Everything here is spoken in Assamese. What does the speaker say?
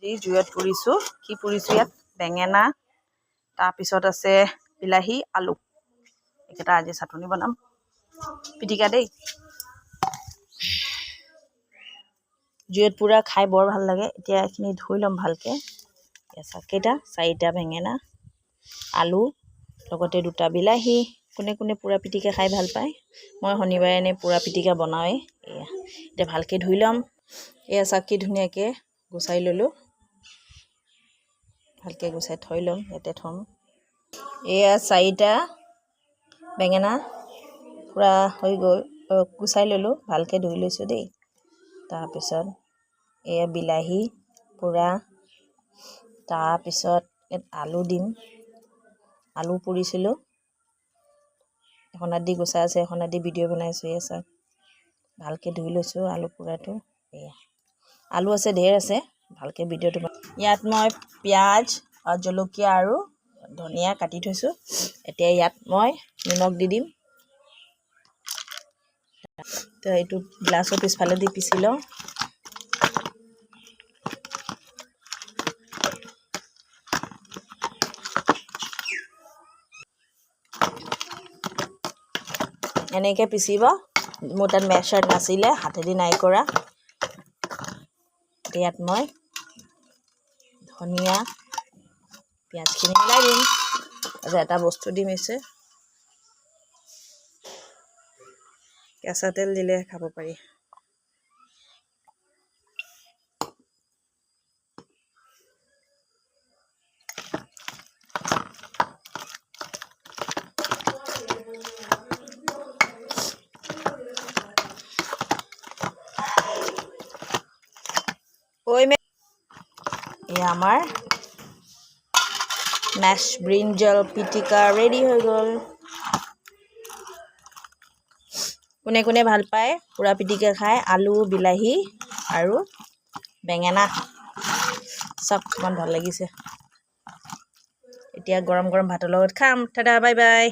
দি জুইত পুৰিছোঁ। কি পুৰিছোঁ ইয়াত? বেঙেনা, তাৰপিছত আছে বিলাহী, আলু। এইকেইটা আজি চাটনি বনাম। পিটিকা দেই। জুইত পুৰা খাই বৰ ভাল লাগে। এতিয়া এইখিনি ধুই ল'ম ভালকৈ। কেইটা? 4টা বেঙেনা, আলু, লগতে 2টা বিলাহী। কোনে কোনে পুৰা পিটিকা খাই ভাল পায়? মই শনিবাৰে এনেই পুৰা পিটিকা বনাওঁৱেই। এতিয়া ভালকৈ ধুই ল'ম। কি ধুনীয়াকৈ গুচাই ল'লোঁ। ভালকৈ গুচাই থৈ ল'ম, ইয়াতে থ'ম। 4টা বেঙেনা পুৰা হৈ গ'ল, গুচাই ল'লোঁ, ভালকৈ ধুই লৈছোঁ দেই। তাৰপিছত বিলাহী পুৰা, তাৰপিছত ইয়াত আলু দিম। আলু পুৰিছিলোঁ, এখনত দি গুচাই আছে, এখনত দি ভিডিঅ' বনাইছোঁ। ভালকৈ ধুই লৈছোঁ আলু পুৰাটো। আলু আছে, ঢেৰ আছে, ভালকৈ ভিডিঅ'টো। ইয়াত মই পিঁয়াজ, জলকীয়া আৰু ধনিয়া কাটি থৈছোঁ। এতিয়া ইয়াত মই নিমখ দি দিম। তো এইটো গ্লাছৰ পিছফালে দি পিচি লওঁ। এনেকৈ পিচিব। মোৰ তাত মেছাৰ নাছিলে, হাতেদি নাই কৰা। ইয়াত মই ধনিয়া, পিঁয়াজখিনি মিলাই দিম। এটা বস্তু দিম, কেঁচা তেল দিলে খাব পাৰি। এয়া আমাৰ মেছ ব্ৰিঞ্জল পিটিকা ৰেডি হৈ গ'ল। কোনে কোনে ভাল পায় পুৰা পিটিকা খাই? আলু, বিলাহী আৰু বেঙেনা। চব কিমান ভাল লাগিছে। এতিয়া গৰম গৰম ভাতৰ লগত খাম। Tata, bye bye.